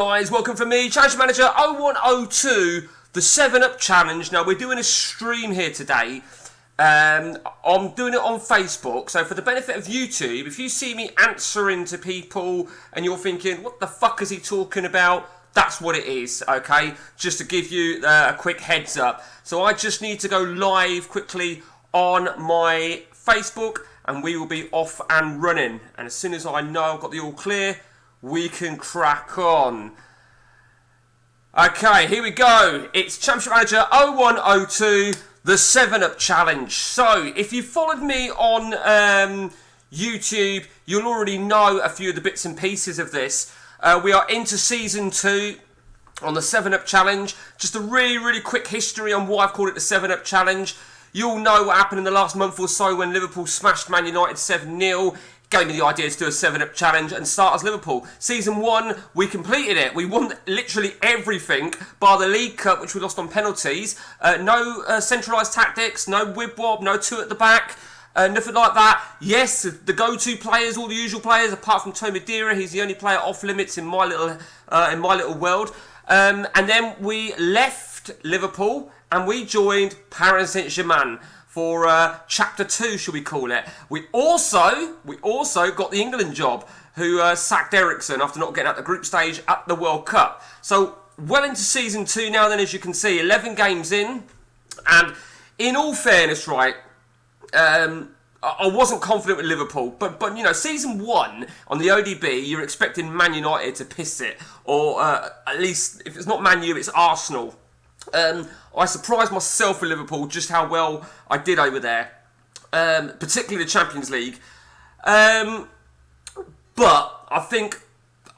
Guys, welcome from me, Challenge Manager 0102, the 7'Up Challenge. Now, we're doing a stream here today. I'm doing it on Facebook, so for the benefit of YouTube, if you see me answering to people and you're thinking, what the fuck is he talking about? That's what it is, okay? Just to give you a quick heads up. So I just need to go live quickly on my Facebook, and we will be off and running. And as soon as I know I've got the all clear, we can crack on. Okay, here we go. It's Championship Manager 0102, the 7'Up Challenge. So, if you followed me on YouTube, you'll already know a few of the bits and pieces of this. We are into Season 2 on the 7'Up Challenge. Just a really quick history on why I've called it the 7'Up Challenge. You'll know what happened in the last month or so when Liverpool smashed Man United 7-0. Gave me the idea to do a 7'Up Challenge and start as Liverpool. Season 1, we completed it. We won literally everything bar the League Cup, which we lost on penalties. No centralised tactics, no whib-wob, no two at the back, nothing like that. Yes, the go-to players, all the usual players, apart from Tommy Madeira, he's the only player off limits in my little world. And then we left Liverpool and we joined Paris Saint-Germain for Chapter 2, shall we call it. We also got the England job, who sacked Ericsson after not getting out the group stage at the World Cup. So, well into Season 2 now then, as you can see, 11 games in. And in all fairness, right, I wasn't confident with Liverpool. But you know, Season 1 on the ODB, you're expecting Man United to piss it. Or at least, if it's not Man U, it's Arsenal. I surprised myself with Liverpool just how well I did over there, particularly the Champions League. But I think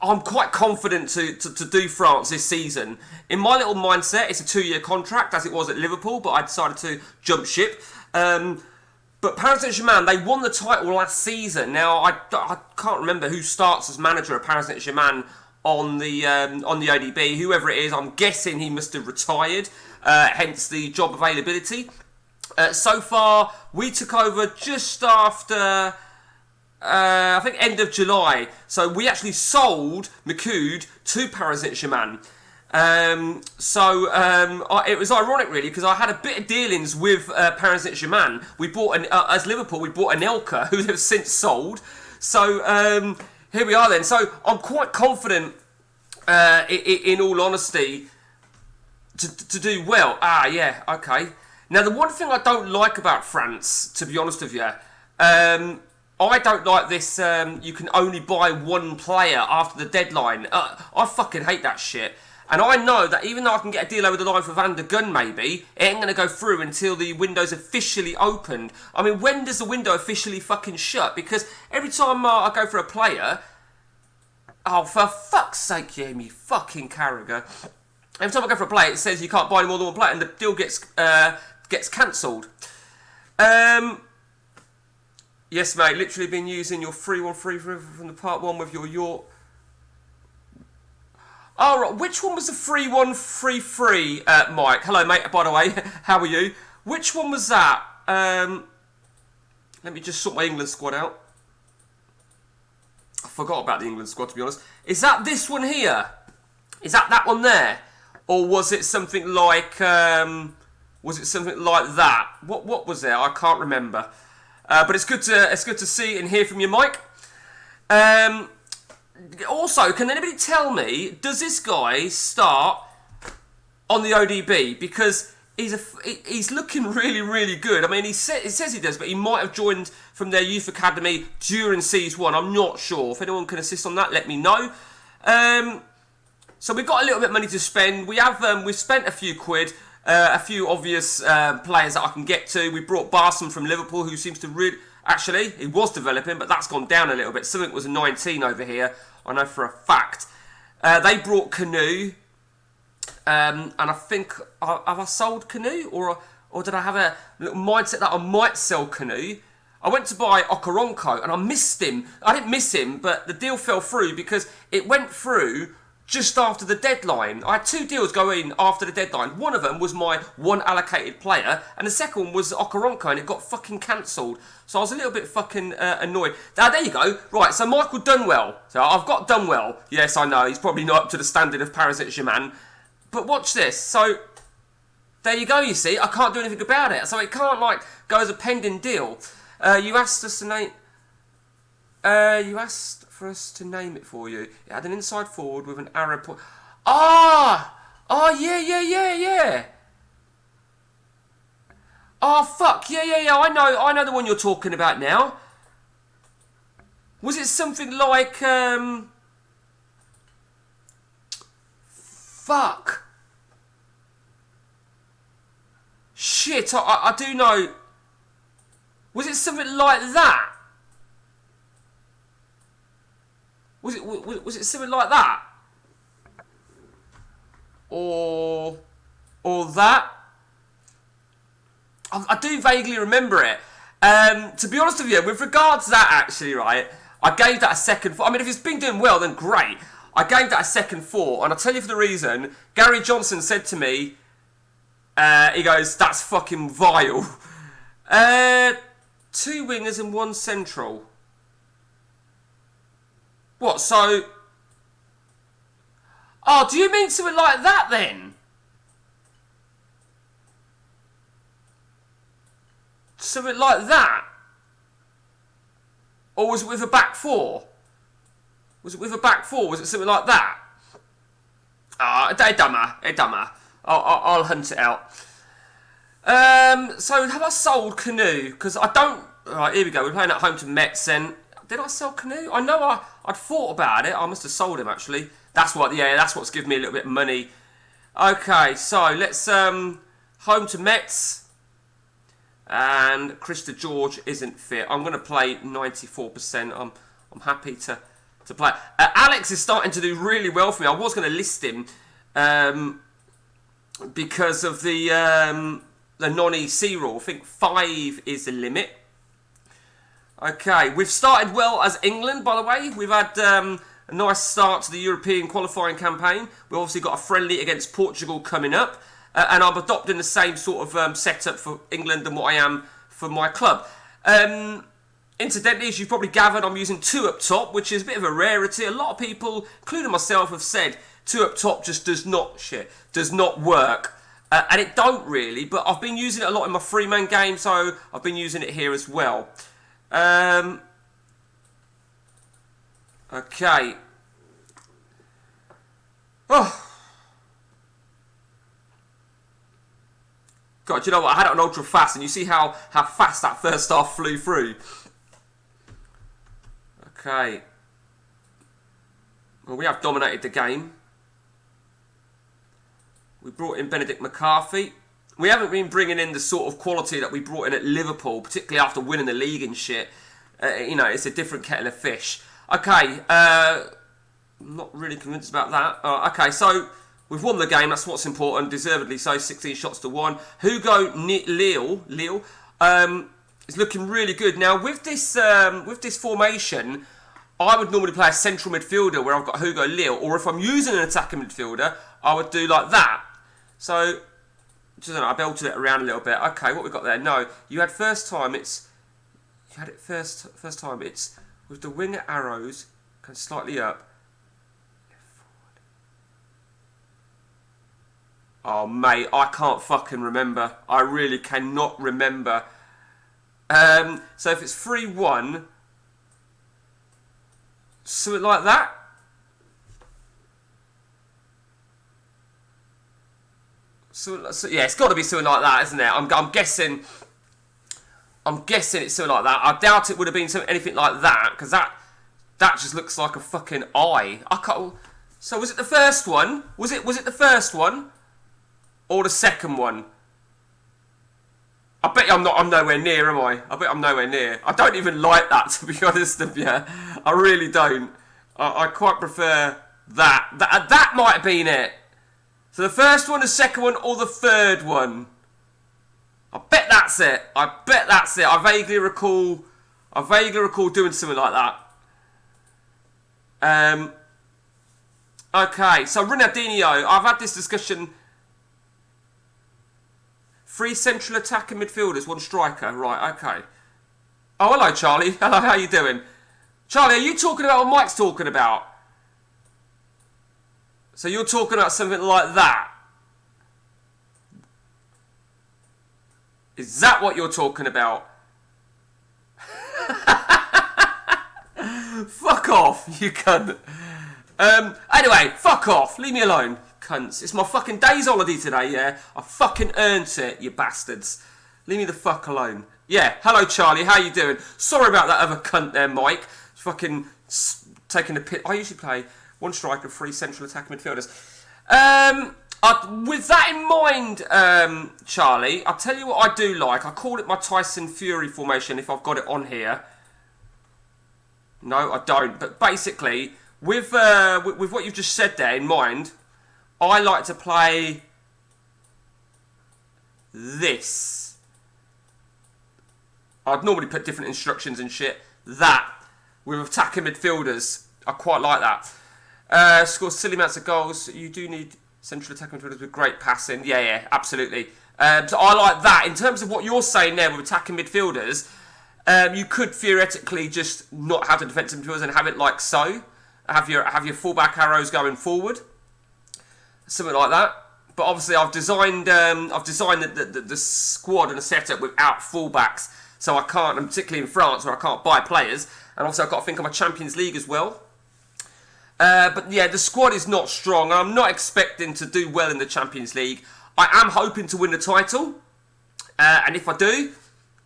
I'm quite confident to do France this season. In my little mindset, it's a 2-year contract, as it was at Liverpool, but I decided to jump ship. But Paris Saint-Germain, they won the title last season. Now, I can't remember who starts as manager of Paris Saint-Germain on the ODB. Whoever it is, I'm guessing he must have retired, hence the job availability. So far, we took over just after, I think, end of July. So we actually sold McCood to Paris Saint-Germain. It was ironic, really, because I had a bit of dealings with Paris Saint-Germain. We bought, as Liverpool, we bought Anelka, who they've since sold. So, here we are then. So I'm quite confident, in all honesty, to do well. Yeah, okay. Now, the one thing I don't like about France, to be honest with you, I don't like this, you can only buy one player after the deadline. I fucking hate that shit. And I know that even though I can get a deal over the line for Van der Gun, maybe, it ain't going to go through until the window's officially opened. I mean, when does the window officially fucking shut? Because every time I go for a player... Oh, for fuck's sake, you hear me, fucking Carragher. Every time I go for a player, it says you can't buy any more than one player, and the deal gets cancelled. Yes, mate, literally been using your 3-1-3 from the part 1 with your York... Oh, right. Which one was the 3-1-3-3, Mike? Hello, mate, by the way. How are you? Which one was that? Let me just sort my England squad out. I forgot about the England squad, to be honest. Is that this one here? Is that one there? Or was it something like... that? What was there? I can't remember. But it's good to see and hear from you, Mike. Also, can anybody tell me, does this guy start on the ODB? Because he's looking really good. I mean, it says he does, but he might have joined from their youth academy during Season 1. I'm not sure. If anyone can assist on that, let me know. So we've got a little bit of money to spend. We've spent a few quid, a few obvious players that I can get to. We brought Barson from Liverpool, who seems to really... Actually, he was developing, but that's gone down a little bit. Something was a 19 over here, I know for a fact. They brought Canoe, and I think... Have I sold Canoe? Or did I have a little mindset that I might sell Canoe? I went to buy Okoronkwo, and I missed him. I didn't miss him, but the deal fell through because it went through just after the deadline. I had 2 deals go in after the deadline. One of them was my one allocated player, and the second one was Okoronkwo, and it got fucking cancelled. So I was a little bit fucking annoyed. Now, there you go. Right, so Michael Dunwell. So I've got Dunwell. Yes, I know, he's probably not up to the standard of Paris Saint-Germain. But watch this. So, there you go, you see. I can't do anything about it. So it can't, like, go as a pending deal. You asked us to name... you asked for us to name it for you. It had an inside forward with an arrow point. Ah! Oh, yeah. Oh, fuck. Yeah. I know the one you're talking about now. Was it something like, fuck. Shit, I do know. Was it something like that? Was it something like that? Or that? I do vaguely remember it. To be honest with you, with regards to that, actually, right, I gave that a second thought. I mean, if it's been doing well, then great. I gave that a second thought, and I'll tell you for the reason. Gary Johnson said to me, he goes, that's fucking vile. 2 wingers and 1 central. What, so... Oh, do you mean something like that, then? Something like that? Or was it with a back 4? Was it with a back 4? Was it something like that? Ah, it don't matter. I'll hunt it out. So have I sold Canoe? Because I don't... Right, here we go. We're playing at home to Metz, and... Did I sell Canoe? I know I'd thought about it. I must have sold him, actually. That's what's given me a little bit of money. Okay, so let's... home to Metz. And Krista George isn't fit. I'm going to play 94%. I'm happy to play. Alex is starting to do really well for me. I was going to list him because of the non-EC rule. I think 5 is the limit. Okay, we've started well as England, by the way. We've had a nice start to the European qualifying campaign. We've obviously got a friendly against Portugal coming up. And I'm adopting the same sort of setup for England than what I am for my club. Incidentally, as you've probably gathered, I'm using 2 up top, which is a bit of a rarity. A lot of people, including myself, have said 2 up top just does not work. And it don't really, but I've been using it a lot in my 3-man game, so I've been using it here as well. Okay. Oh. God, do you know what? I had it on ultra fast, and you see how fast that first half flew through. Okay. Well, we have dominated the game. We brought in Benedict McCarthy. We haven't been bringing in the sort of quality that we brought in at Liverpool, particularly after winning the league and shit. You know, it's a different kettle of fish. Okay, I'm not really convinced about that. Okay, so we've won the game. That's what's important. Deservedly so. 16 shots to 1. Hugo Lille is looking really good now. With this formation, I would normally play a central midfielder where I've got Hugo Lille, or if I'm using an attacking midfielder, I would do like that. So, I don't know, I belted it around a little bit. Okay, what we got there? No, you had first time. You had it first time. It's with the winger arrows going slightly up. Oh, mate, I can't fucking remember. I really cannot remember. So if it's 3-1, something like that. So yeah, it's got to be something like that, isn't it? I'm guessing it's something like that. I doubt it would have been anything like that, because that just looks like a fucking eye. I can't. So was it the first one? Was it the first one? Or the second one? I bet I'm nowhere near, am I? I bet I'm nowhere near. I don't even like that, to be honest with you. I really don't. I quite prefer that. That might have been it. So the first one, the second one, or the third one? I bet that's it. I vaguely recall doing something like that. Okay, so Ronaldinho, I've had this discussion. 3 central attacking midfielders, 1 striker. Right, okay. Oh, hello, Charlie. Hello, how you doing? Charlie, are you talking about what Mike's talking about? So you're talking about something like that? Is that what you're talking about? Fuck off, you cunt. Anyway, fuck off. Leave me alone, cunts. It's my fucking day's holiday today, yeah? I fucking earned it, you bastards. Leave me the fuck alone. Yeah, hello, Charlie. How you doing? Sorry about that other cunt there, Mike. Fucking taking a piss. I usually play 1 striker, 3 central attacking midfielders. With that in mind, Charlie, I'll tell you what I do like. I call it my Tyson Fury formation if I've got it on here. No, I don't. But basically, with what you've just said there in mind, I like to play this. I'd normally put different instructions and shit. That, with attacking midfielders, I quite like that. Scores silly amounts of goals. You do need central attacking midfielders with great passing. Yeah, absolutely. So I like that. In terms of what you're saying there with attacking midfielders, you could theoretically just not have the defensive midfielders and have it like so. Have your fullback arrows going forward, something like that. But obviously, I've designed the squad and the setup without fullbacks, so I can't, and particularly in France where I can't buy players. And also, I've got to think of my Champions League as well. But yeah, the squad is not strong, and I'm not expecting to do well in the Champions League. I am hoping to win the title, and if I do,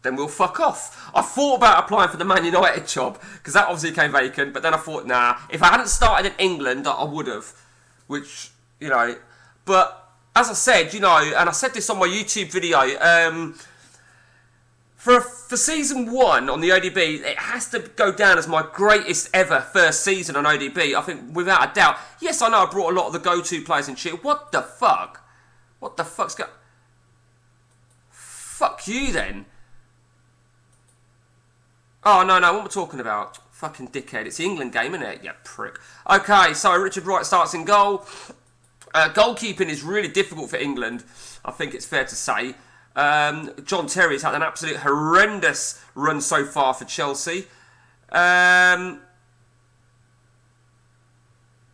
then we'll fuck off. I thought about applying for the Man United job, because that obviously came vacant, but then I thought, nah, if I hadn't started in England, I would have. Which, you know, but as I said, you know, and I said this on my YouTube video, for season 1 on the ODB, it has to go down as my greatest ever first season on ODB. I think, without a doubt. Yes, I know I brought a lot of the go-to players and shit. What the fuck? What the fuck's going... Fuck you, then. Oh, no, what am I talking about? Fucking dickhead. It's the England game, isn't it? Yeah, prick. Okay, so Richard Wright starts in goal. Goalkeeping is really difficult for England, I think it's fair to say. John Terry's had an absolute horrendous run so far for Chelsea.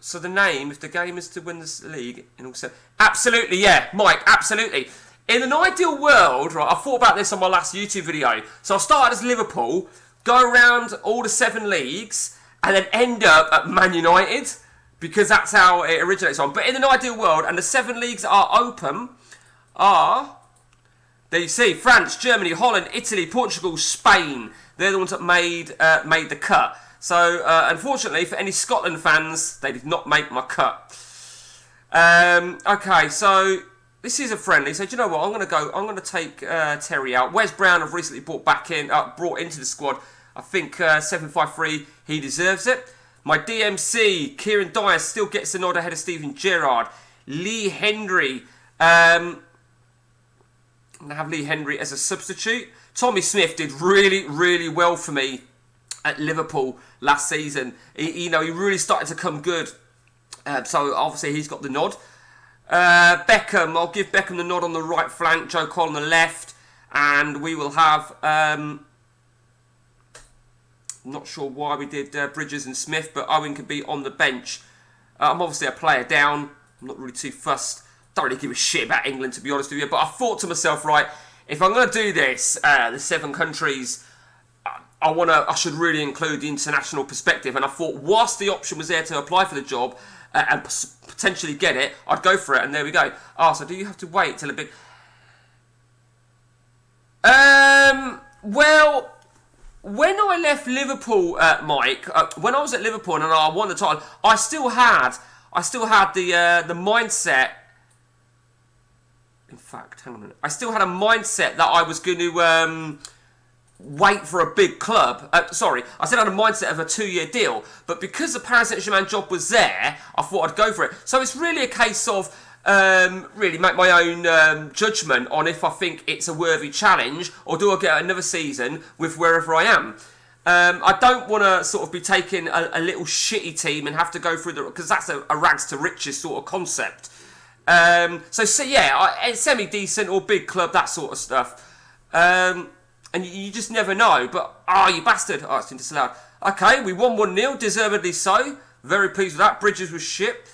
So the name, if the game is to win this league, and also absolutely, yeah, Mike, absolutely. In an ideal world, right, I thought about this on my last YouTube video. So I started as Liverpool, go around all the 7 leagues, and then end up at Man United, because that's how it originates on. But in an ideal world, and the 7 leagues are open, are... There you see, France, Germany, Holland, Italy, Portugal, Spain. They're the ones that made the cut. So, unfortunately, for any Scotland fans, they did not make my cut. Okay, so this is a friendly. So, do you know what? I'm going to take Terry out. Wes Brown I've recently brought into the squad. I think 753, he deserves it. My DMC, Kieran Dyer, still gets the nod ahead of Steven Gerrard. Lee Hendry. I'm going to have Lee Hendry as a substitute. Tommy Smith did really, really well for me at Liverpool last season. He really started to come good. So obviously he's got the nod. Beckham, I'll give Beckham the nod on the right flank. Joe Cole on the left. And we will have... not sure why we did Bridges and Smith, but Owen could be on the bench. I'm obviously a player down. I'm not really too fussed. Don't really give a shit about England, to be honest with you. But I thought to myself, right, if I'm going to do this, the 7 countries, I should really include the international perspective. And I thought, whilst the option was there to apply for the job and potentially get it, I'd go for it. And there we go. Oh, so do you have to wait till a bit? Well, when I left Liverpool, Mike, when I was at Liverpool and I won the title, I still had the mindset. In fact, hang on a minute. I still had a mindset that I was going to wait for a big club. I still had a mindset of a 2-year deal. But because the Paris Saint-Germain job was there, I thought I'd go for it. So it's really a case of really make my own judgment on if I think it's a worthy challenge, or do I get another season with wherever I am. I don't want to sort of be taking a little shitty team and have to go through because that's a rags to riches sort of concept. So yeah, semi-decent or big club, that sort of stuff. And you just never know. But, you bastard. Oh, it's been disallowed. Okay, we won 1-0, deservedly so. Very pleased with that. Bridges was shit.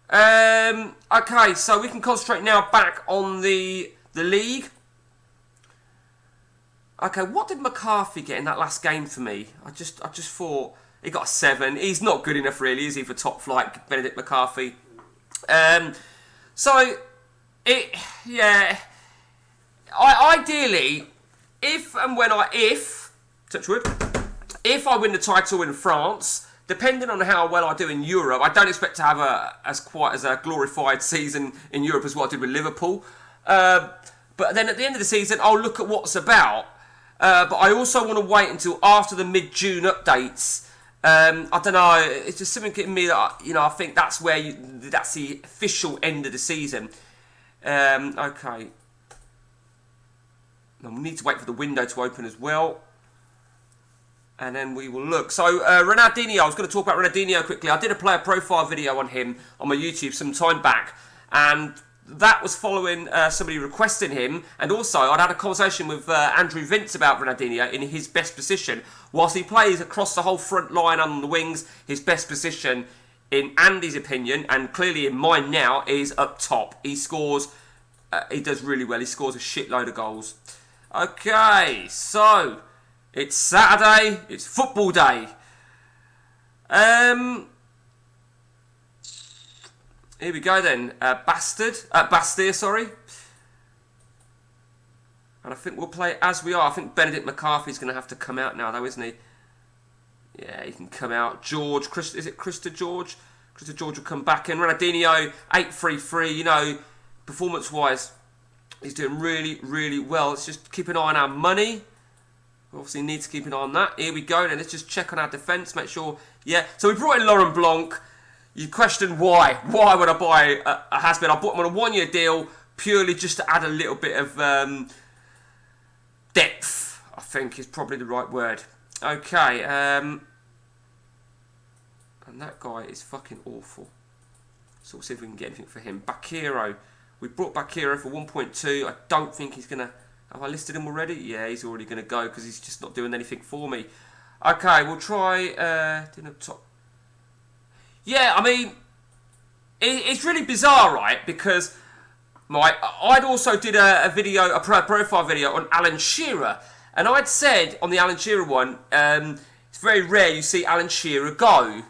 Okay, so we can concentrate now back on the league. Okay, what did McCarthy get in that last game for me? I just thought he got a 7. He's not good enough, really, is he, for top flight, Benedict McCarthy? Ideally, if touch wood, if I win the title in France, depending on how well I do in Europe, I don't expect to have quite as a glorified season in Europe as what I did with Liverpool. But then at the end of the season, I'll look at what's about. But I also want to wait until after the mid-June updates. I don't know. It's just something in me that I think that's that's the official end of the season. Okay. And we need to wait for the window to open as well. And then we will look. So, Ronaldinho, I was going to talk about Ronaldinho quickly. I did a player profile video on him on my YouTube some time back. And that was following somebody requesting him. And also, I'd had a conversation with Andrew Vince about Ronaldinho in his best position. Whilst he plays across the whole front line and on the wings, his best position, in Andy's opinion, and clearly in mine now, is up top. He scores, he does really well. He scores a shitload of goals. Okay, so it's Saturday, it's football day. Here we go then. Bastille, sorry. And I think we'll play as we are. I think Benedict McCarthy's going to have to come out now, though, isn't he? Yeah, he can come out. Is it Christa George? Christa George will come back in. Ronaldinho, 8-3-3. Performance-wise, he's doing really, really well. Let's just keep an eye on our money. We obviously need to keep an eye on that. Here we go. Then let's just check on our defence. Make sure. Yeah. So we brought in Laurent Blanc. You question why? Why would I buy a has-been? I bought him on a 1-year deal purely just to add a little bit of depth, I think is probably the right word. Okay, and that guy is fucking awful. So we'll see if we can get anything for him. Bakiro. We brought Bakiro for 1.2. I don't think he's going to... Have I listed him already? Yeah, he's already going to go because he's just not doing anything for me. Okay, we'll try... top. Yeah, I mean, it's really bizarre, right? Because I'd also did a video, a profile video on Alan Shearer. And I'd said on the Alan Shearer one, it's very rare you see Alan Shearer go.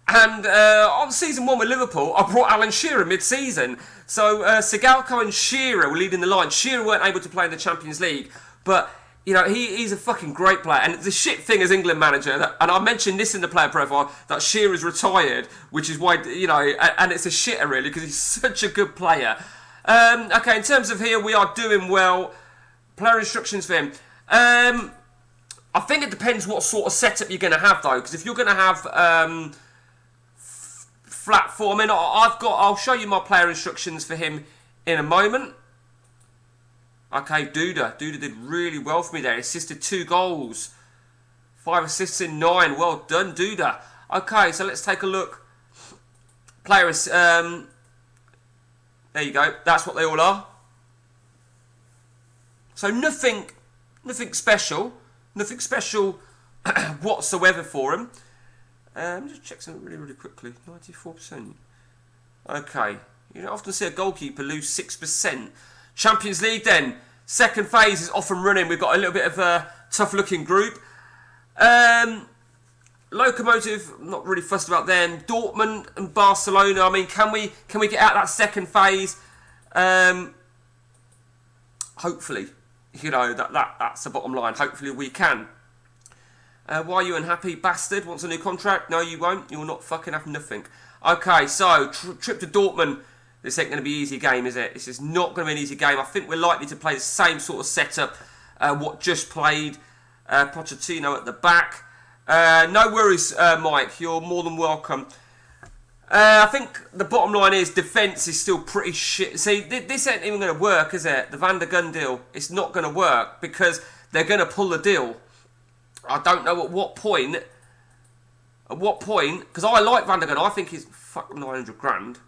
And on season 1 with Liverpool, I brought Alan Shearer mid-season. So Sigalko and Shearer were leading the line. Shearer weren't able to play in the Champions League. But, he's a fucking great player. And the shit thing as England manager, and I mentioned this in the player profile, that Shearer's retired, which is why, and it's a shitter really, because he's such a good player. Okay, in terms of here, we are doing well. Player instructions for him. I think it depends what sort of setup you're going to have, though. Because if you're going to have flat four, I'll show you my player instructions for him in a moment. Okay, Duda. Duda did really well for me there. He assisted 2 goals. 5 assists in 9. Well done, Duda. Okay, so let's take a look. Players, there you go. That's what they all are. So nothing special. Nothing special whatsoever for him. Just check something really, really quickly. 94%. Okay. You don't often see a goalkeeper lose 6%. Champions League then. Second phase is off and running. We've got a little bit of a tough-looking group. Locomotive, not really fussed about them. Dortmund and Barcelona. I mean, can we get out that second phase? Hopefully, that's the bottom line. Hopefully we can. Why are you unhappy, bastard? Wants a new contract? No, you won't. You'll not fucking have nothing. Okay, so trip to Dortmund. This ain't going to be an easy game, is it? This is not going to be an easy game. I think we're likely to play the same sort of setup what just played. Pochettino at the back. No worries, Mike. You're more than welcome. I think the bottom line is defence is still pretty shit. See, this ain't even going to work, is it? The Van der Gun deal. It's not going to work because they're going to pull the deal. I don't know at what point. At what point? Because I like Van der Gun. I think he's fuck 900 grand.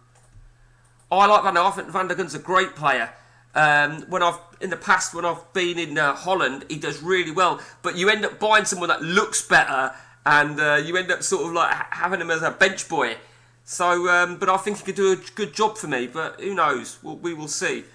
I like Van der Gun. I think Van der Gun's a great player. In the past when I've been in Holland, he does really well. But you end up buying someone that looks better, and you end up sort of like having him as a bench boy. So, but I think he could do a good job for me. But who knows? We will see.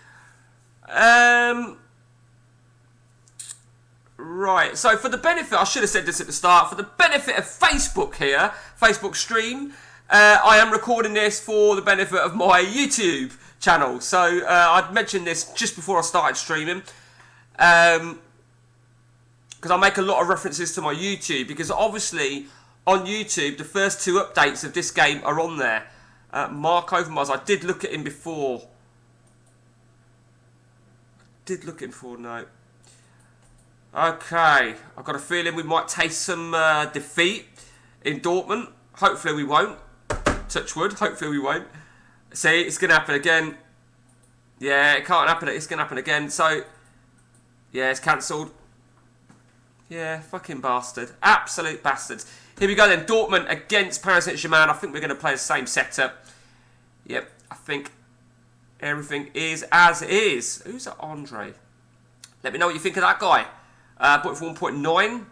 Right, so for the benefit, I should have said this at the start, for the benefit of Facebook here, Facebook stream, I am recording this for the benefit of my YouTube channel. So I'd mentioned this just before I started streaming, because I make a lot of references to my YouTube, because obviously on YouTube the first 2 updates of this game are on there. Mark Overmars, I did look at him before. No. Okay, I've got a feeling we might taste some defeat in Dortmund. Hopefully we won't. Touch wood, hopefully we won't. See, it's going to happen again. Yeah, it can't happen. It's going to happen again. So, yeah, it's cancelled. Yeah, fucking bastard. Absolute bastards. Here we go then. Dortmund against Paris Saint-Germain. I think we're going to play the same setup. Yep, I think everything is as is. Who's that Andre? Let me know what you think of that guy. Bought it for 1.9.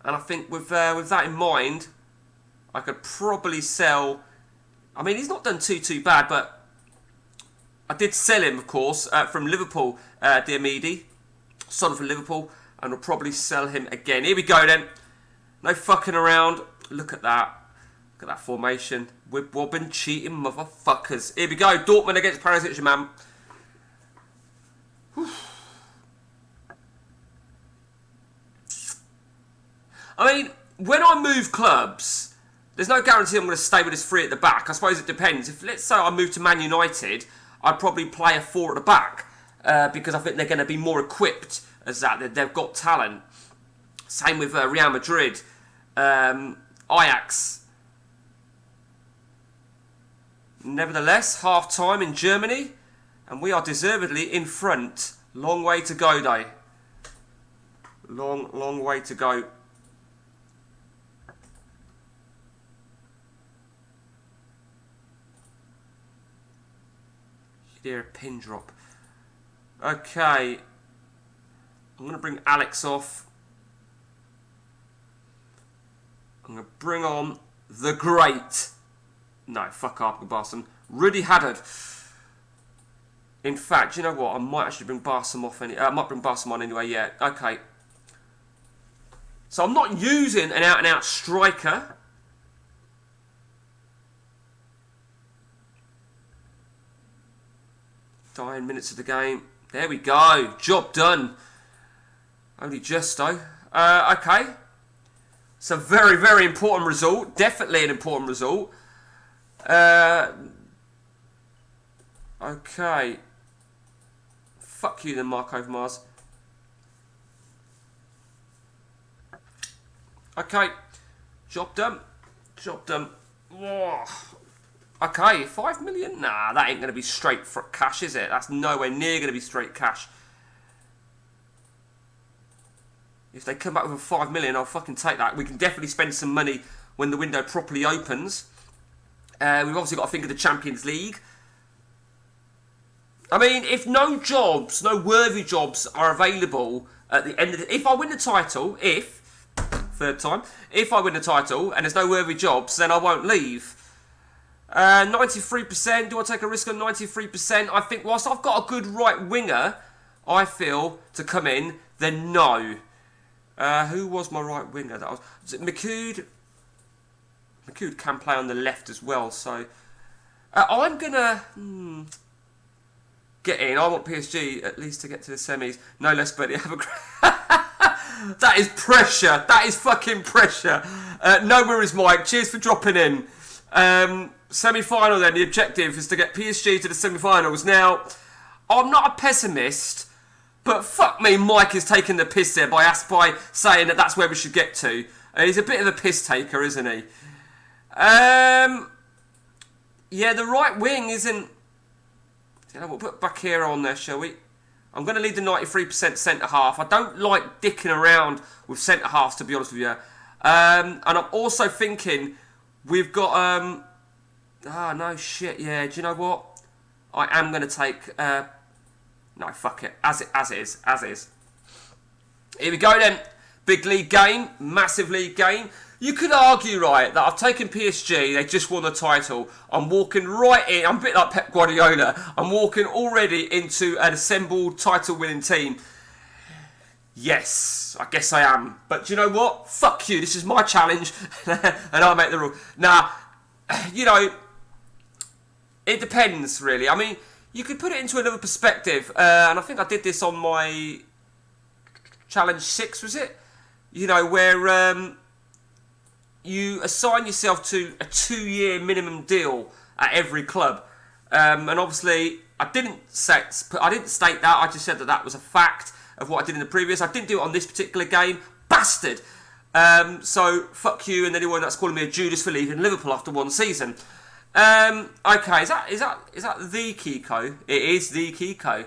And I think with that in mind, I could probably sell. I mean, he's not done too bad, but I did sell him, of course, from Liverpool, Diomede. Sold him from Liverpool, and will probably sell him again. Here we go then. No fucking around. Look at that. Look at that formation. We're bobbing, cheating motherfuckers. Here we go. Dortmund against Paris Saint-Germain. I mean, when I move clubs, there's no guarantee I'm going to stay with this 3 at the back. I suppose it depends. If, let's say I move to Man United, I'd probably play a 4 at the back, because I think they're going to be more equipped as that. They've got talent. Same with Real Madrid, Ajax. Nevertheless, half-time in Germany, and we are deservedly in front. Long way to go, though. Long way to go. Hear a pin drop. Okay. I'm going to bring Alex off. I'm going to bring on the great. No, fuck up, Barsom. Rudy Haddad. In fact, you know what? I might actually bring Barsom off. I might bring Barsom on anyway, yeah. Okay. So I'm not using an out-and-out striker. Dying minutes of the game. There we go. Job done. Only just though. Okay. It's a very, very important result. Definitely an important result. Okay. Fuck you then, Mark Overmars. Okay. Job done. Job done. Whoa. Okay, 5 million? Nah, that ain't going to be straight for cash, is it? That's nowhere near going to be straight cash. If they come back with a 5 million, I'll fucking take that. We can definitely spend some money when the window properly opens. We've obviously got to think of the Champions League. I mean, if no jobs, no worthy jobs are available at the end of the... If I win the title, third time, if I win the title and there's no worthy jobs, then I won't leave. 93%, do I take a risk on 93%? I think whilst I've got a good right winger, I feel, to come in, then no. Who was my right winger? Was it McCood? McCood can play on the left as well, so... I'm going to get in. I want PSG at least to get to the semis. No less, but have a... That is pressure. That is fucking pressure. Nowhere is Mike. Cheers for dropping in. Semi-final then, the objective is to get PSG to the semi-finals. Now, I'm not a pessimist, but fuck me, Mike is taking the piss there by saying that that's where we should get to. He's a bit of a piss taker, isn't he? Yeah, the right wing isn't... You know, we'll put Bakir on there, shall we? I'm going to leave the 93% centre-half. I don't like dicking around with centre-halves, to be honest with you. And I'm also thinking we've got... no, shit, yeah. Do you know what? I am going to take... no, fuck it. As it is. Here we go then. Big league game. Massive league game. You could argue, right, that I've taken PSG. They just won the title. I'm walking right in. I'm a bit like Pep Guardiola. I'm walking already into an assembled title-winning team. Yes, I guess I am. But do you know what? Fuck you. This is my challenge. And I'll make the rule. Now, you know, it depends, really. I mean, you could put it into another perspective. And I think I did this on my challenge 6, was it? You know, where you assign yourself to a 2-year minimum deal at every club. And obviously, I didn't state that. I just said that that was a fact of what I did in the previous. I didn't do it on this particular game. Bastard! So, fuck you and anyone that's calling me a Judas for leaving Liverpool after one season. Okay, is that the Kiko? It is the Kiko.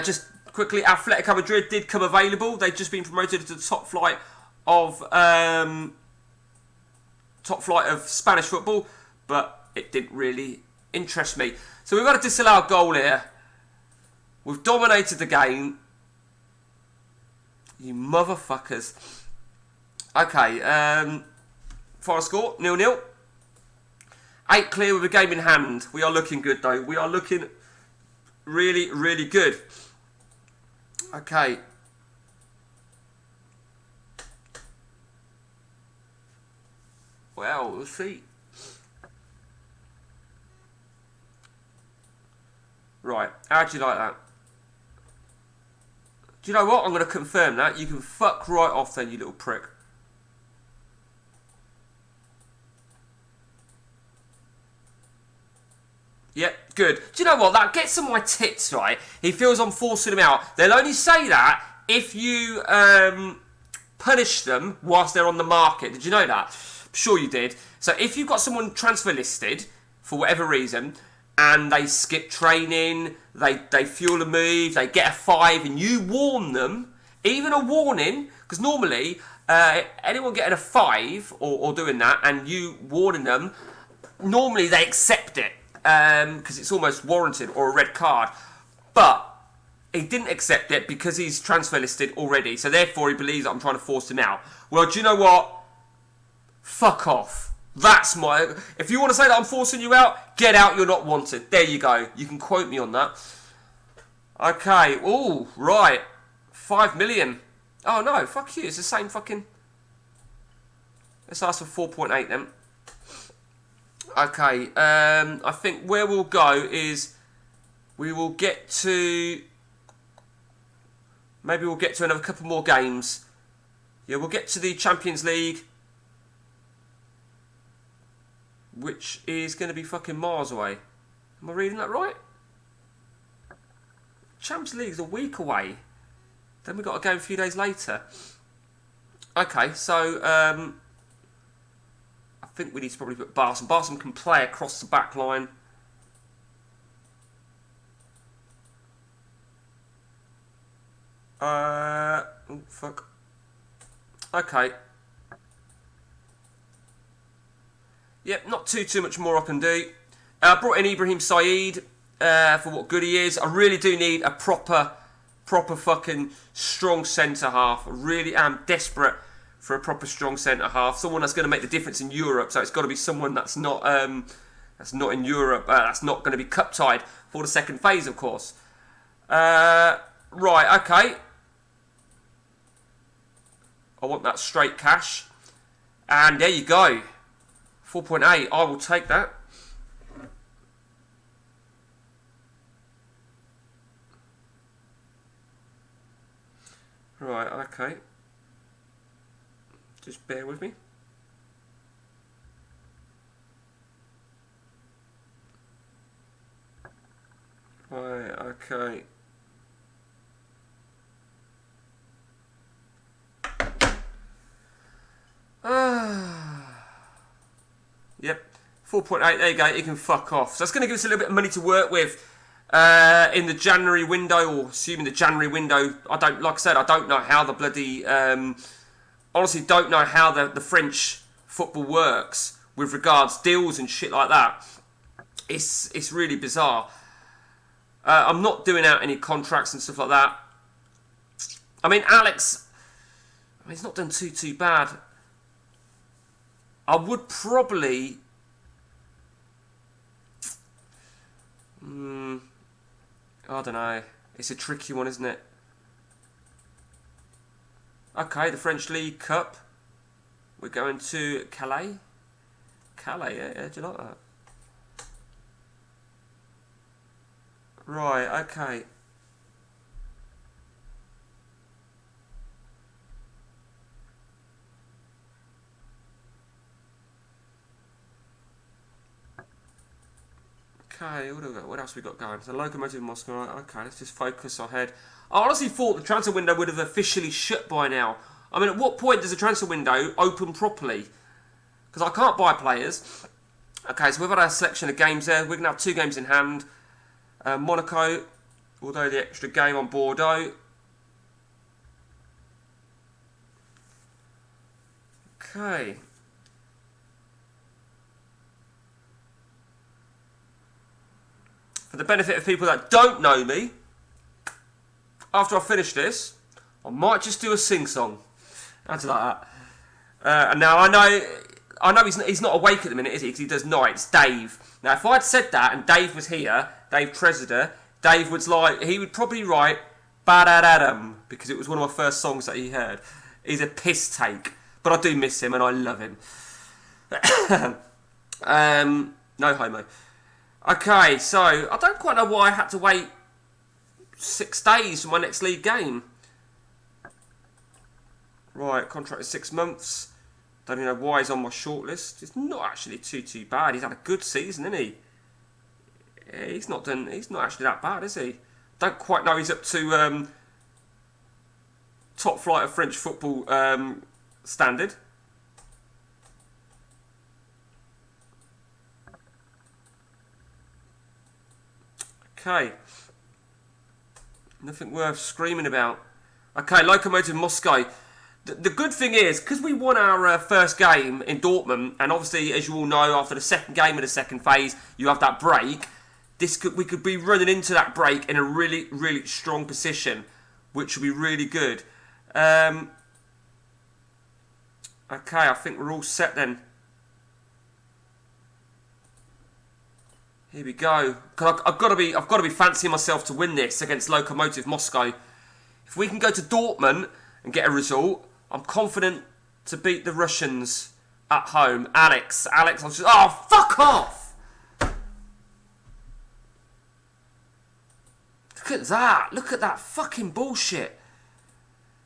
Just quickly, Atletico Madrid did come available. They've just been promoted to the top flight of Spanish football, but it didn't really interest me. So we've got a disallowed goal here. We've dominated the game. You motherfuckers. Okay, final score, 0-0. 8 clear with a game in hand. We are looking good, though. We are looking really, really good. Okay. Well, we'll see. Right, how do you like that? Do you know what? I'm going to confirm that. You can fuck right off then, you little prick. Yep, good. Do you know what? That gets on my tits, right? He feels I'm forcing him out. They'll only say that if you punish them whilst they're on the market. Did you know that? I'm sure you did. So if you've got someone transfer listed, for whatever reason, and they skip training, they fuel a move, they get a 5, and you warn them, even a warning, because normally anyone getting a 5 or doing that, and you warning them, normally they accept it, because it's almost warranted, or a red card. But he didn't accept it because he's transfer listed already, so therefore he believes that I'm trying to force him out. Well, do you know what? Fuck off. That's my... If you want to say that I'm forcing you out, get out, you're not wanted. There you go. You can quote me on that. Okay. Ooh, right. 5 million. Oh, no. Fuck you. It's the same fucking... Let's ask for 4.8 then. Okay. I think where we'll go is... We will get to... Maybe we'll get to another couple more games. Yeah, we'll get to the Champions League, which is going to be fucking miles away. Am I reading that right? Champions League's a week away. Then we've got to go a few days later. Okay, so I think we need to probably put Barsom. Barsom can play across the back line. Oh, fuck. Okay. Yep, not too much more I can do. I brought in Ibrahim Saeed for what good he is. I really do need a proper fucking strong centre-half. I really am desperate for a proper strong centre-half. Someone that's going to make the difference in Europe. So it's got to be someone that's not in Europe. That's not going to be cup-tied for the second phase, of course. Right, okay. I want that straight cash. And there you go. 4.8, I will take that. Right, okay. Just bear with me. Right, okay. Yep, 4.8, there you go, you can fuck off. So that's going to give us a little bit of money to work with. in the January window, or assuming the January window. Like I said, I don't know how the bloody, honestly don't know how the French football works with regards deals and shit like that. It's really bizarre. I'm not doing out any contracts and stuff like that. I mean, Alex, he's not done too bad. I would probably... I don't know. It's a tricky one, isn't it? Okay, the French League Cup. We're going to Calais. Calais, yeah, do you like that? Right, okay. Okay, what else we got going? So Lokomotiv Moscow. Okay, let's just focus ahead. I honestly thought the transfer window would have officially shut by now. I mean, at what point does the transfer window open properly? Because I can't buy players. Okay, so we've had our selection of games there. We're going to have 2 games in hand. Monaco, although the extra game on Bordeaux. Okay. For the benefit of people that don't know me, after I finish this, I might just do a sing-song. How'd you like that? And now I know he's not awake at the minute, is he? Because he does nights. Dave. Now, if I'd said that and Dave was here, Dave Tresidder, Dave would he would probably write "Ba-da-da-dum" because it was one of my first songs that he heard. He's a piss take, but I do miss him and I love him. No homo. Okay, so I don't quite know why I had to wait 6 days for my next league game. Right, contract is 6 months. Don't even know why he's on my shortlist. It's not actually too bad. He's had a good season, isn't he? Yeah, he's not actually that bad, is he? Don't quite know he's up to top flight of French football standard. Okay. Nothing worth screaming about. Okay, Lokomotiv Moscow. The good thing is, because we won our first game in Dortmund, and obviously, as you all know, after the second game of the second phase, you have that break. We could be running into that break in a really, really strong position, which would be really good. Okay, I think we're all set then. Here we go. I've got to be fancying myself to win this against Lokomotiv Moscow. If we can go to Dortmund and get a result, I'm confident to beat the Russians at home. Alex, I'll just... Oh, fuck off! Look at that fucking bullshit.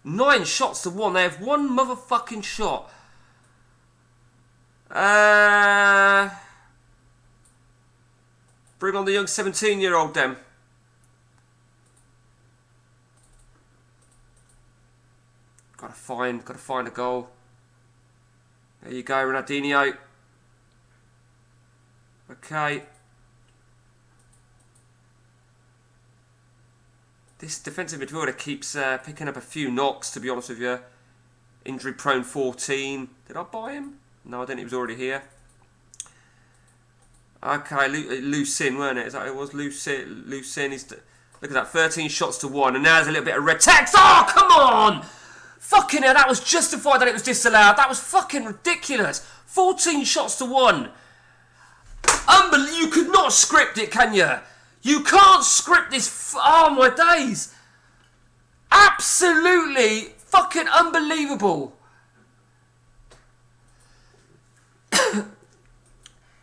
9 shots to 1. They have 1 motherfucking shot. Bring on the young 17-year-old then. Gotta find a goal. There you go, Ronaldinho. Okay. This defensive midfielder keeps picking up a few knocks, to be honest with you. Injury prone 14. Did I buy him? No, I didn't. He was already here. Okay, Lucin, weren't it? Is that what it was? Lucin. Look at that, 13 shots to 1. And now there's a little bit of red text. Oh, come on! Fucking hell, that was justified that it was disallowed. That was fucking ridiculous. 14 shots to 1. Unbelievable. You could not script it, can you? You can't script this. Oh, my days. Absolutely fucking unbelievable.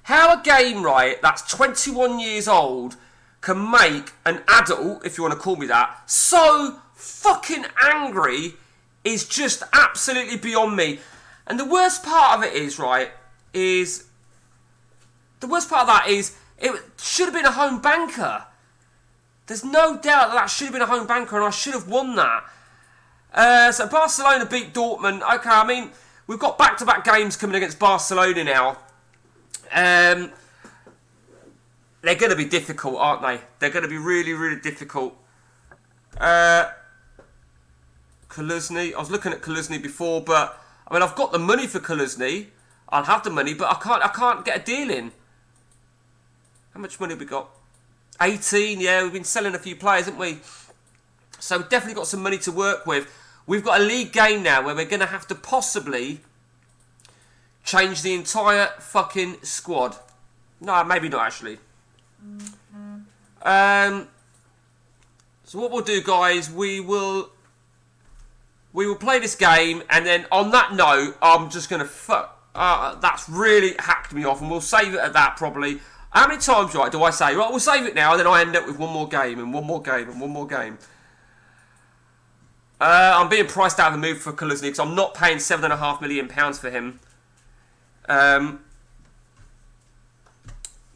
How a game, right, that's 21 years old can make an adult, if you want to call me that, so fucking angry is just absolutely beyond me. And the worst part of it is, right, it should have been a home banker. There's no doubt that should have been a home banker and I should have won that. So Barcelona beat Dortmund. Okay, I mean, we've got back-to-back games coming against Barcelona now. they're going to be difficult, aren't they? They're going to be really, really difficult. Kaluzny. I was looking at Kaluzny before, but I mean, I've got the money for Kaluzny. I'll have the money, but I can't get a deal in. How much money have we got? 18. Yeah, we've been selling a few players, haven't we? So we've definitely got some money to work with. We've got a league game now where we're going to have to possibly change the entire fucking squad. No, maybe not actually. So what we'll do, guys, we will play this game, and then on that note, I'm just going to that's really hacked me off, and we'll save it at that probably. How many times, right, do I say, right, we'll save it now, and then I end up with one more game, and one more game, and one more game. I'm being priced out of the move for Kaluzny because I'm not paying £7.5 million for him.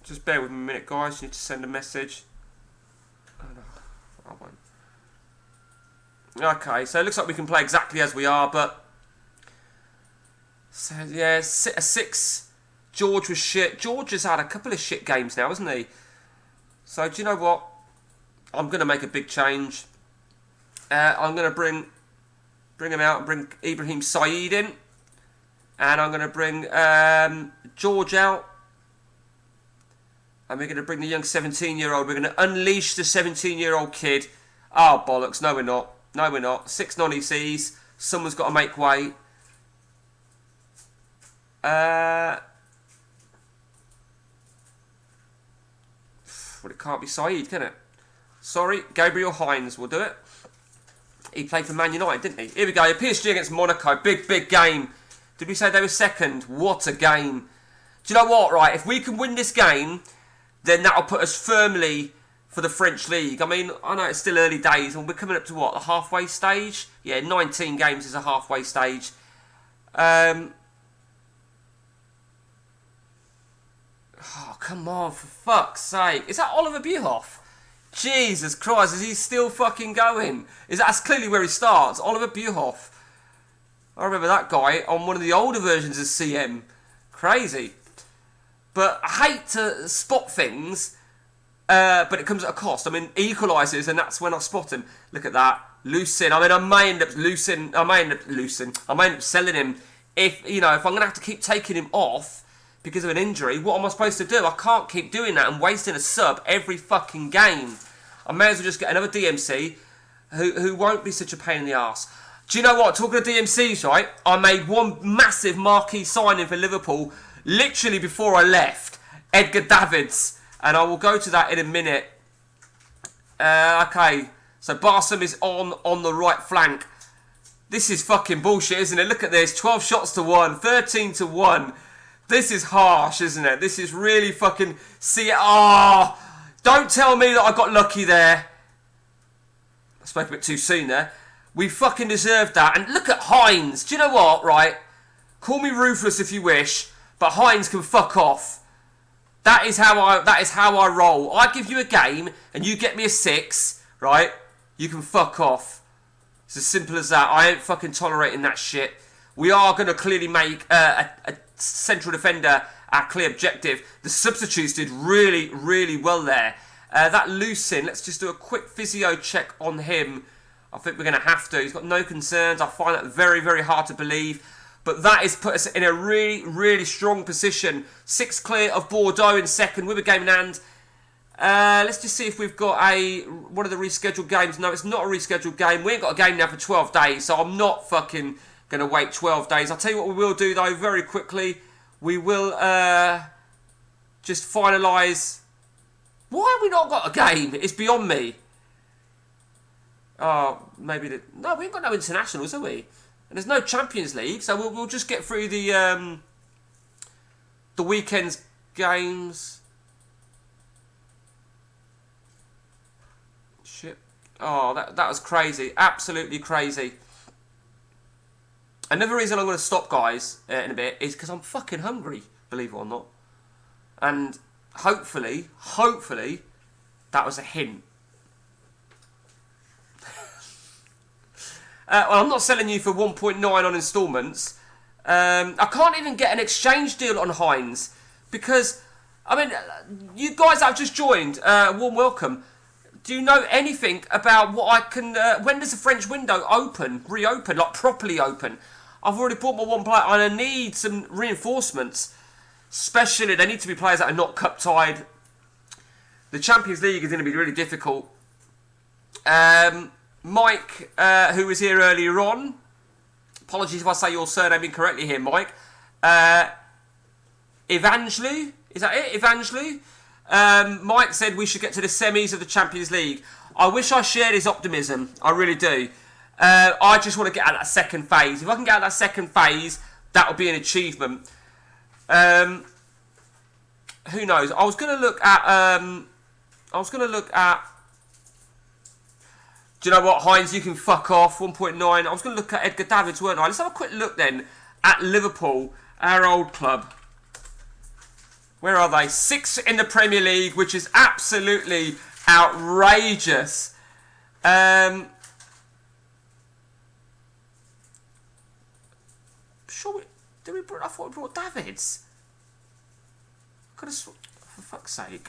Just bear with me a minute, guys. You need to send a message. Oh, no, I won't. Okay, so it looks like we can play exactly as we are, but... So, yeah, a 6. George was shit. George has had a couple of shit games now, hasn't he? So, do you know what? I'm going to make a big change. I'm going to bring him out and bring Ibrahim Saeed in. And I'm going to bring George out. And we're going to bring the young 17-year-old. We're going to unleash the 17-year-old kid. Oh, bollocks. No, we're not. No, we're not. 6 non-ECs. Someone's got to make way. Well, it can't be Saeed, can it? Sorry, Gabriel Hines will do it. He played for Man United, didn't he? Here we go. PSG against Monaco. Big, big game. Did we say they were second? What a game. Do you know what, right? If we can win this game, then that'll put us firmly for the French League. I mean, I know it's still early days, and we're coming up to what, the halfway stage? Yeah, 19 games is a halfway stage. Oh, come on, for fuck's sake. Is that Oliver Bierhoff? Jesus Christ, is he still fucking going? That's clearly where he starts, Oliver Bierhoff. I remember that guy on one of the older versions of CM. Crazy. But I hate to spot things, but it comes at a cost. I mean, he equalises, and that's when I spot him. Look at that. Lucin. I mean, I may end up selling him if I'm going to have to keep taking him off because of an injury. What am I supposed to do? I can't keep doing that and wasting a sub every fucking game. I may as well just get another DMC who won't be such a pain in the arse. Do you know what? Talking of DMCs, right? I made one massive marquee signing for Liverpool literally before I left. Edgar Davids. And I will go to that in a minute. Okay. So Barsom is on the right flank. This is fucking bullshit, isn't it? Look at this. 12 shots to 1. 13 to 1. This is harsh, isn't it? This is really fucking... Don't tell me that I got lucky there. I spoke a bit too soon there. We fucking deserved that. And look at Hines. Do you know what, right? Call me ruthless if you wish, but Hines can fuck off. That is how I roll. I give you a game and you get me a 6, right? You can fuck off. It's as simple as that. I ain't fucking tolerating that shit. We are going to clearly make a central defender our clear objective. The substitutes did really, really well there. That Lucin, let's just do a quick physio check on him. I think we're going to have to. He's got no concerns. I find that very, very hard to believe. But that has put us in a really, really strong position. 6 clear of Bordeaux in second with a game in hand. Let's just see if we've got one of the rescheduled games. No, it's not a rescheduled game. We ain't got a game now for 12 days. So I'm not fucking going to wait 12 days. I'll tell you what we will do, though, very quickly. We will just finalise... Why have we not got a game? It's beyond me. Oh, maybe... No, we ain't got no internationals, have we? And there's no Champions League, so we'll just get through the weekend's games. Shit. Oh, that was crazy. Absolutely crazy. Another reason I'm going to stop, guys, in a bit, is because I'm fucking hungry, believe it or not. And hopefully, that was a hint. Well, I'm not selling you for 1.9 on instalments. I can't even get an exchange deal on Hines because I mean, you guys that have just joined, warm welcome. Do you know anything about what I can... when does the French window reopen, like properly open? I've already bought my one player and I need some reinforcements. Especially, they need to be players that are not cup-tied. The Champions League is going to be really difficult. Mike, who was here earlier on... Apologies if I say your surname incorrectly here, Mike. Evangelou? Is that it? Evangelou? Mike said we should get to the semis of the Champions League. I wish I shared his optimism. I really do. I just want to get out of that second phase. If I can get out of that second phase, that will be an achievement. Who knows? I was going to look at... Do you know what, Heinz? You can fuck off. 1.9. I was going to look at Edgar Davids, weren't I? Let's have a quick look then at Liverpool, our old club. Where are they? 6th in the Premier League, which is absolutely outrageous. Sure, I thought we brought Davids. For fuck's sake.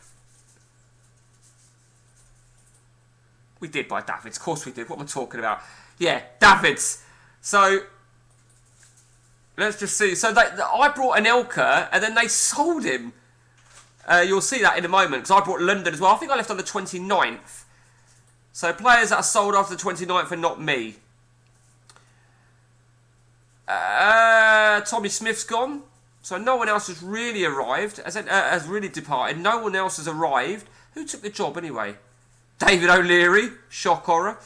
We did buy Davids, of course we did. What am I talking about? Yeah, Davids. So, let's just see. So, I brought Anelka, and then they sold him. You'll see that in a moment, because I brought London as well. I think I left on the 29th. So, players that are sold after the 29th are not me. Tommy Smith's gone. So, no one else has really arrived, has really departed. No one else has arrived. Who took the job anyway? David O'Leary, shock horror.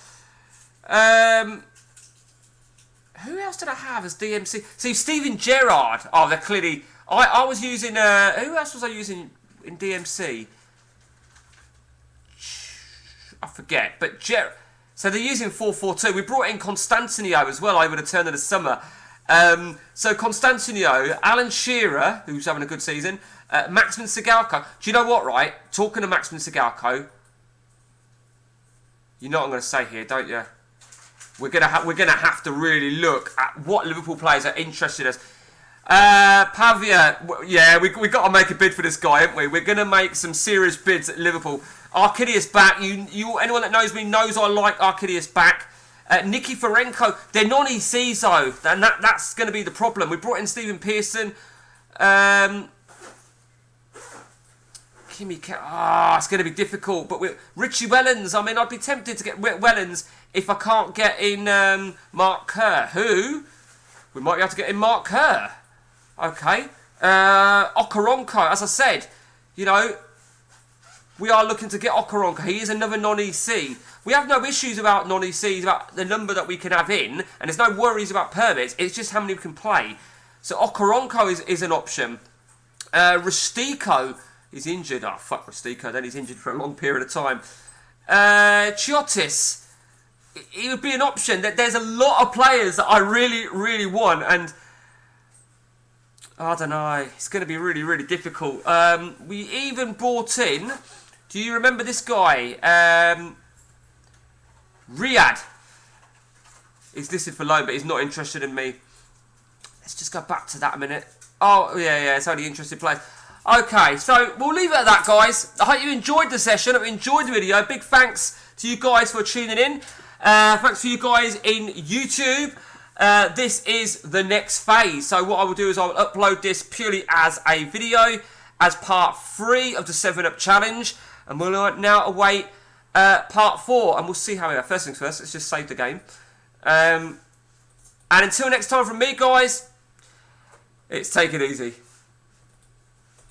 Who else did I have as DMC? See, Steven Gerrard. Oh, they're clearly... I was using... who else was I using in DMC? I forget. But so they're using 4-4-2. We brought in Constantino as well over the turn of the summer. So Constantino, Alan Shearer, who's having a good season, Maximin Sigalko. Do you know what, right? Talking to Maximin Sigalko... You know what I'm going to say here, don't you? We're gonna have to really look at what Liverpool players are interested in us. Pavia, yeah, we got to make a bid for this guy, haven't we? We're going to make some serious bids at Liverpool. Arkidius back. Anyone that knows me knows I like Arkidius back. Nicky Ferenko, they're non-ECs though, and that's going to be the problem. We brought in Stephen Pearson. It's going to be difficult. But with Richie Wellens, I mean, I'd be tempted to get Wellens if I can't get in Mark Kerr. Who? We might be able to get in Mark Kerr. Okay. Okoronkwo, as I said, you know, we are looking to get Okoronkwo. He is another non-EC. We have no issues about non-ECs, about the number that we can have in, and there's no worries about permits. It's just how many we can play. So Okoronkwo is an option. Rustico is injured. Oh, fuck Rustico. Then he's injured for a long period of time. Chiotis, he would be an option. There's a lot of players that I really, really want, and I don't know. It's going to be really, really difficult. We even brought in... Do you remember this guy? Riyadh. He's listed for loan, but he's not interested in me. Let's just go back to that a minute. Oh, yeah, it's only interested players. Okay, so we'll leave it at that, guys. I hope you enjoyed the session. I hope you enjoyed the video. Big thanks to you guys for tuning in. Thanks for you guys in YouTube. This is the next phase. So what I will do is I will upload this purely as a video, as part 3 of the 7-Up challenge. And we'll now await part 4. And we'll see how we are. First things first, let's just save the game. And until next time from me, guys, it's take it easy.